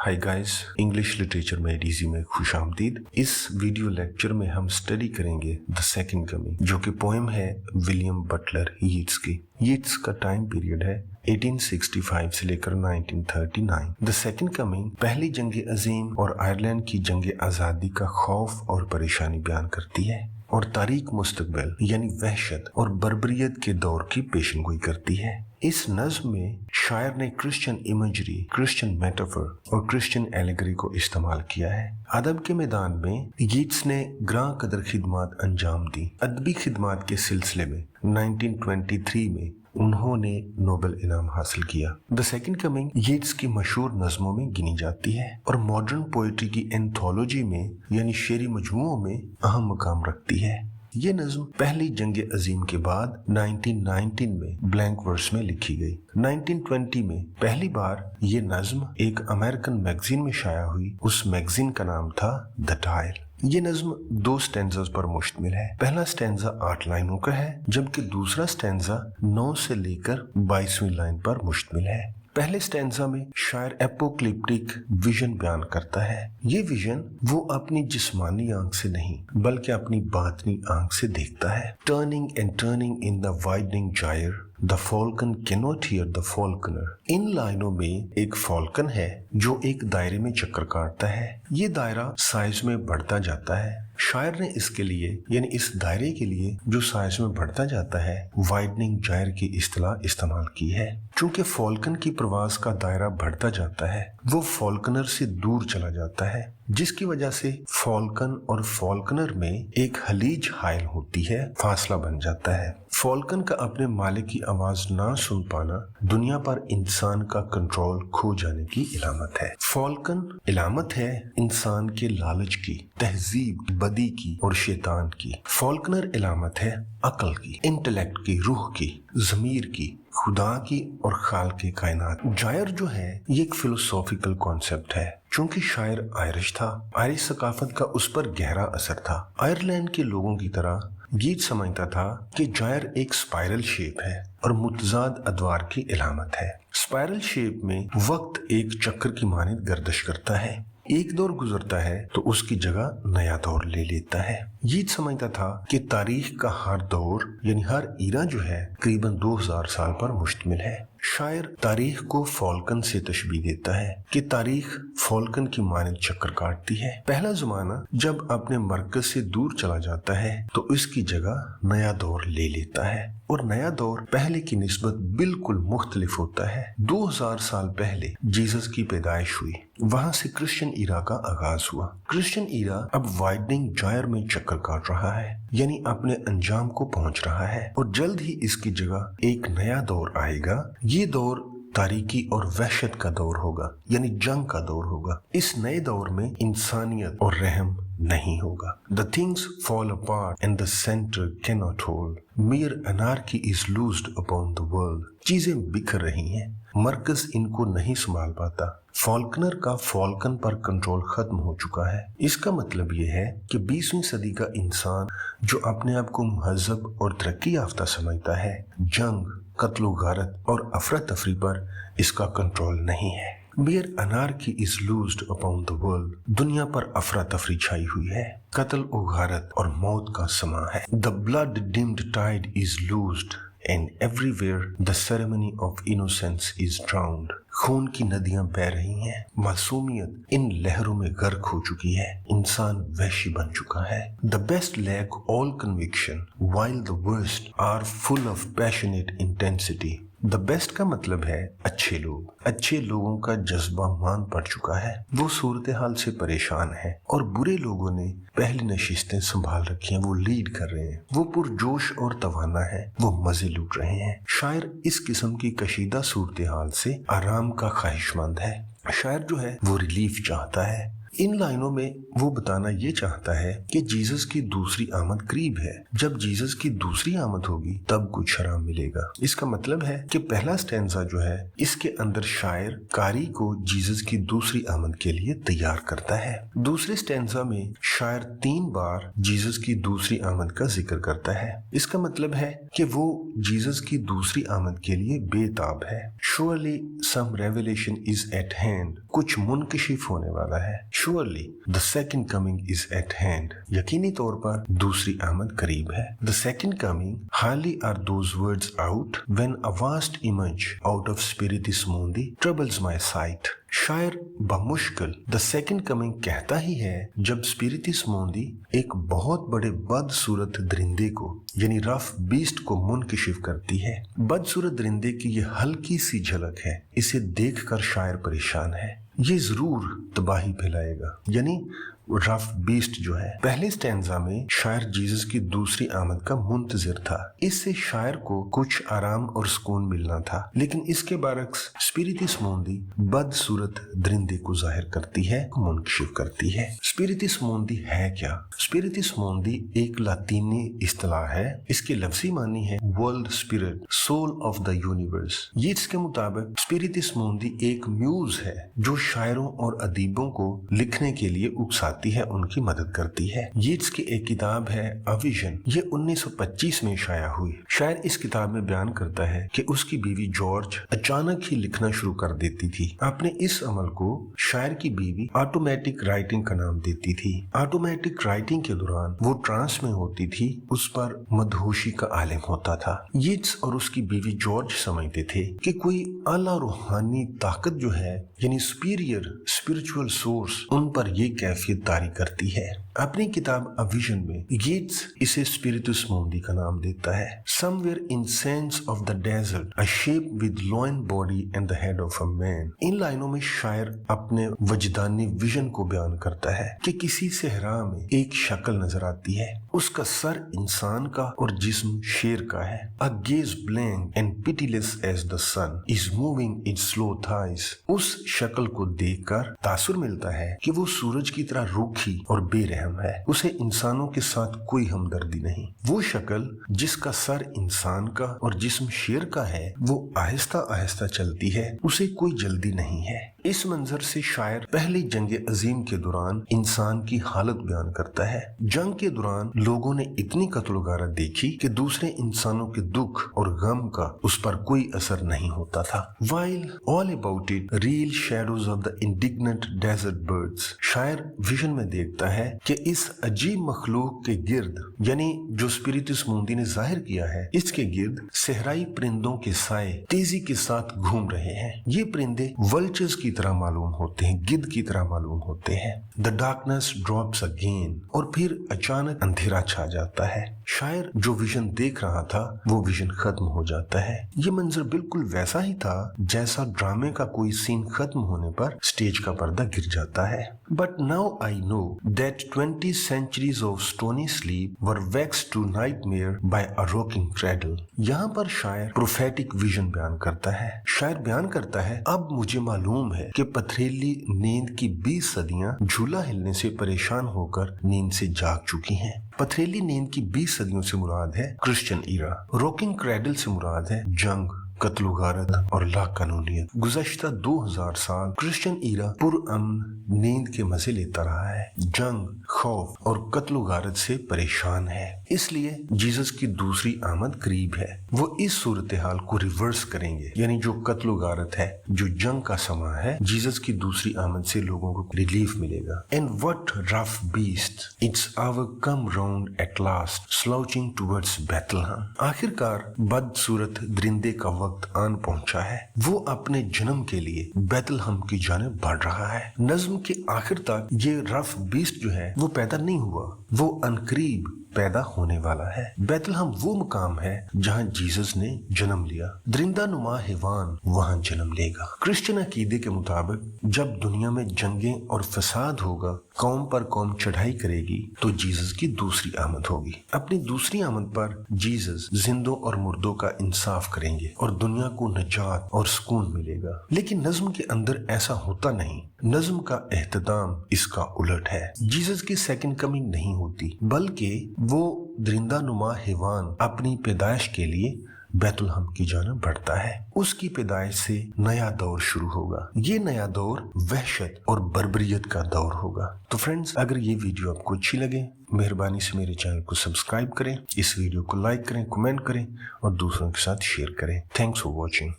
Hi guys, English literature में DG में खुश आमदीद। इस वीडियो लेक्चर में हम स्टडी करेंगे द सेकंड कमिंग, जो कि पोएम है विलियम बटलर यीट्स की। यीट्स का टाइम पीरियड है 1865 से लेकर 1939। द सेकंड कमिंग पहली जंग अजीम और आयरलैंड की जंग आज़ादी का खौफ और परेशानी बयान करती है और तारीख मुस्तकबिल यानी वहशत और बर्बरियत के दौर की पेशनगोई करती है। इस नज्म में शायर ने क्रिश्चियन इमेजरी, क्रिश्चियन मेटाफर और क्रिश्चियन एलेगरी को इस्तेमाल किया है। अदब के मैदान में यीट्स ने ग्रां कदर खिदमत अंजाम दी। अदबी खिदमत के सिलसिले में 1923 में उन्होंने नोबेल इनाम हासिल किया। द सेकंड कमिंग यीट्स की मशहूर नज़मों में गिनी जाती है और मॉडर्न पोइट्री की एंथोलॉजी में यानी शेरी मजमुओं में अहम मकाम रखती है। ये नज्म पहली जंग अजीम के बाद 1919 में ब्लैंक वर्स में लिखी गई। 1920 में पहली बार ये नज्म एक अमेरिकन मैगजीन में शाया हुई। उस मैगजीन का नाम था द डायल। ये नज्म 2 स्टैंजास पर मुश्तमिल है। पहला स्टैंजा 8 लाइनों का है, जबकि दूसरा स्टैंजा 9 से लेकर 22वीं लाइन पर मुश्तमिल है। पहले स्टैंजा में शायर एपोक्लिप्टिक विजन बयान करता है। ये विजन वो अपनी जिस्मानी आंख से नहीं बल्कि अपनी बातनी आंख से देखता है। Turning and turning in the widening gyre, the falcon cannot hear the falconer. इन लाइनों में एक फॉल्कन है जो एक दायरे में चक्कर काटता है। ये दायरा साइज में बढ़ता जाता है। शायर ने इसके लिए यानी इस दायरे के लिए जो साइज में बढ़ता जाता है वाइडनिंग जायर की इस्तिलाह इस्तेमाल की है। चूंकि फॉल्कन की प्रवास का दायरा बढ़ता जाता है, वो फॉल्कनर से दूर चला जाता है, जिसकी वजह से फॉल्कन और फॉल्कनर में एक हलीज हायल होती है, फासला बन जाता है। फॉल्कन का अपने मालिक की आवाज ना सुन पाना दुनिया पर इंसान का कंट्रोल खो जाने की इलामत है। फॉल्कन इलामत है इंसान के लालच की, तहजीब, बदी की और शैतान की। फॉल्कनर इलामत है अकल की, इंटेलेक्ट की, रूह की, ज़मीर की, खुदा की और खालिक़े कायनात। जायर जो है ये एक फिलोसॉफिकल कॉन्सेप्ट है। चूंकि शायर आयरिश था, आयरिश सकाफत का उस पर गहरा असर था। आयरलैंड के लोगों की तरह यीट्स समझता था कि जायर एक स्पाइरल शेप है और मुतजाद अदवार की इलामत है। स्पाइरल शेप में वक्त एक चक्कर की मानिंद गर्दिश करता है। एक दौर गुजरता है तो उसकी जगह नया दौर ले लेता है। यीट्स समझता था कि तारीख का हर दौर यानी हर ईरा जो है करीबन 2000 साल पर मुश्तमिल है। शायर तारीख को फॉल्कन से तशबीह देता है कि तारीख फॉल्कन की मानिंद चक्कर काटती है। पहला जमाना जब अपने मरकज से दूर चला जाता है तो इसकी जगह नया दौर ले लेता है और नया दौर पहले की निस्बत बिल्कुल मुख्तलिफ होता है। 2000 साल पहले जीसस की पैदाइश हुई, वहां से क्रिश्चियन ईरा का आगाज हुआ। क्रिश्चियन ईरा अब वाइडनिंग जायर में चक्कर काट रहा है यानी अपने अंजाम को पहुंच रहा है और जल्द ही इसकी जगह एक नया दौर आएगा। ये दौर तारीकी और वहशत का दौर होगा यानी जंग का दौर होगा। इस नए दौर में इंसानियत और रहम नहीं होगा। The things fall apart and the center cannot hold. Mere anarchy is loosed upon the world. चीजें बिखर रही हैं, मरकज इनको नहीं संभाल पाता। फॉल्कनर का फॉल्कन पर कंट्रोल खत्म हो चुका है। इसका मतलब ये है कि 20वीं सदी का इंसान जो अपने आप को महजब और तरक्की याफ्ता समझता है, जंग, कत्लो गारत और अफरा तफरी पर इसका कंट्रोल नहीं है। Mere anarchy is loosed upon the world. दुनिया पर अफरा तफरी छाई हुई है, कत्ल और गारत और मौत का समा है। The blood dimmed tide is loosed and everywhere the ceremony of innocence is drowned. खून की नदियां बह रही हैं, मासूमियत इन लहरों में गर्क हो चुकी है, इंसान वहशी बन चुका है। The best lack all conviction while the worst are full of passionate intensity. The best का मतलब है अच्छे लोग। अच्छे लोगों का जज्बा मान पड़ चुका है, वो सूरत हाल से परेशान है और बुरे लोगों ने पहली नशिस्तें संभाल रखी हैं, वो लीड कर रहे हैं, वो पुरजोश और तवाना है, वो मजे लूट रहे हैं। शायर इस किस्म की कशीदा सूरत हाल से आराम का ख्वाहिशमंद है। शायर जो है वो रिलीफ चाहता है, इन लाइनों में वो बताना ये चाहता है कि जीसस की दूसरी आमद करीब है। जब जीसस की दूसरी आमद होगी तब कुछ आराम मिलेगा। इसका मतलब है कि पहला स्टैंजा जो है इसके अंदर शायर कारी को जीसस की दूसरी आमद के लिए तैयार करता है। दूसरे स्टैंजा में शायर 3 बार जीसस की दूसरी आमद का जिक्र करता है। इसका मतलब है कि वो जीसस की दूसरी आमद के लिए बेताब है। Surely some revelation is at hand, कुछ मुनकशिफ होने वाला है। Surely the second coming is at hand, यकीनी तौर पर दूसरी आमद करीब है। The second coming, hardly are those words out when a vast image out of spiritus mundi troubles my sight. शायर बमुश्किल द सेकंड कमिंग कहता ही है जब स्पिरिटिस मोंदी एक बहुत बड़े बदसूरत दरिंदे को यानी रफ बीस्ट को मुनकशिफ करती है। बदसूरत दरिंदे की ये हल्की सी झलक है, इसे देखकर शायर परेशान है। ये जरूर तबाही फैलाएगा। यानी रफ बीस्ट जो है पहले स्टैंजा में शायर जीसस की दूसरी आमद का मुंतजिर था। इससे शायर को कुछ आराम और सुकून मिलना था, लेकिन इसके बरक्स स्पिरिटिस मोंदी बदसूरत दरिंदे को जाहिर करती है, मुनकशिफ करती है। स्पिरिटिस मोंदी है क्या? स्पिरिटिस मोंदी एक लातीनी इस्तिलाह है। इसके लफ्जी मानी है world spirit, soul of the universe. ये इसके मुताबिक स्पिरिटिस मोंदी एक म्यूज है जो शायरों और अदीबों को लिखने के लिए उकसाती है, उनकी मदद करती है। यीट्स की एक किताब है अ विजन, ये 1925 में शाया हुई। शायर इस किताब में बयान करता है कि उसकी बीवी जॉर्ज अचानक ही लिखना शुरू कर देती थी। आपने इस अमल को शायर की बीवी ऑटोमेटिक राइटिंग का नाम देती थी। ऑटोमेटिक राइटिंग के दौरान वो ट्रांस में होती थी, उस पर मदहोशी का आलिम होता था। यीट्स और उसकी बीवी जॉर्ज समझते थे कि कोई आला रूहानी ताकत जो है यानी सुपीरियर स्पिरिचुअल सोर्स उन पर ये कैफियत तारी करती है। अपनी किताब अ विजन में येट्स इसे स्पिरिटुस मोंदी का नाम देता है। Somewhere in sands of the desert a shape with lion body and the head of a man. इन लाइनों में शायर अपने वजदानी विजन को बयान करता है कि किसी सहरा में एक शक्ल नजर आती है, उसका सर इंसान का और जिस्म शेर का है। A gaze blank and pitiless as the sun is moving its slow thighs. उस शक्ल को देखकर तासुर मिलता है कि वो सूरज की तरह रूखी और बेरहम है, उसे इंसानों के साथ कोई हमदर्दी नहीं। वो शक्ल जिसका सर इंसान का और जिस्म शेर का है वो आहिस्ता आहिस्ता चलती है, उसे कोई जल्दी नहीं है। इस मंजर से शायर पहली जंग अजीम के दौरान इंसान की हालत बयान करता है। जंग के दौरान लोगों ने इतनी कत्ल गारत देखी कि दूसरे इंसानों के दुख और गम का उस पर कोई असर नहीं होता था। While all about it real shadows of the indignant desert birds, शायर विजन में देखता है कि इस अजीब मखलूक के गिर्द यानी जो स्पिरिटुस मोंदी ने जाहिर किया है, इसके गिर्द सहराई परिंदों के साए तेजी के साथ घूम रहे हैं। ये परिंदे वल्चर्स की तरह मालूम होते हैं, गिद्ध की तरह मालूम होते हैं। द डार्कनेस ड्रॉप्स अगेन, और फिर अचानक अंधेरा छा जाता है। शायर जो विजन देख रहा था वो विजन खत्म हो जाता है। ये मंजर बिल्कुल वैसा ही था जैसा ड्रामे का कोई सीन खत्म होने पर स्टेज का पर्दा गिर जाता है। But now I know that 20 centuries of stony sleep were vexed to nightmare by a rocking cradle. यहाँ पर शायर प्रोफेटिक विजन बयान करता है। शायर बयान करता है, अब मुझे मालूम है कि पथरीली नींद की 20 सदियां झूला हिलने से परेशान होकर नींद से जाग चुकी हैं। पथरीली नींद की 20 सदियों से मुराद है क्रिश्चियन ईरा। रॉकिंग क्रैडल से मुराद है जंग, कत्ल गारत और लाकानूनियत। गुज़श्ता 2000 साल क्रिश्चियन ईरा पुरअमन नींद के मजे लेता रहा है, जंग, खौफ और कत्ल गारत से परेशान है। इसलिए जीसस की दूसरी आमद करीब है। वो इस सूरत हाल को रिवर्स करेंगे, यानी जो कत्ल गारत है, जो जंग का समा है, जीसस की दूसरी आमद से लोगों को रिलीफ मिलेगा। And what rough beast, its hour come round at last, slouching towards Bethlehem. आखिरकार बदसूरत दरिंदे का वक्त आन पहुंचा है। वो अपने जन्म के लिए बैतलहम की जानिब बढ़ रहा है। नज्म के आखिर तक ये रफ बीस्ट जो है वो पैदा नहीं हुआ, वो अनकरीब पैदा होने वाला है। बैतलहम वो मुकाम है जहां जीसस ने जन्म लिया। दरिंदा नुमा हैवान वहां जन्म लेगा। क्रिश्चियन अकीदे के मुताबिक जब दुनिया में जंगें और फसाद होगा, कौम पर कौम चढ़ाई करेगी तो जीसस की दूसरी आमद होगी। अपनी दूसरी आमद पर जीसस जिंदों और मुर्दों का इंसाफ करेंगे और दुनिया को निजात और सुकून मिलेगा। लेकिन नज्म के अंदर ऐसा होता नहीं। नज्म का एहतदाम इसका उलट है। जीसस की सेकंड कमिंग नहीं होती, बल्कि वो दरिंदा नुमा हैवान अपनी पैदाइश के लिए बैतुलहम की जाना बढ़ता है। उसकी पैदाइश से नया दौर शुरू होगा। ये नया दौर वहशत और बर्बरियत का दौर होगा। तो फ्रेंड्स, अगर ये वीडियो आपको अच्छी लगे, मेहरबानी से मेरे चैनल को सब्सक्राइब करें, इस वीडियो को लाइक करें, कमेंट करें और दूसरों के साथ शेयर करें। Thanks for watching.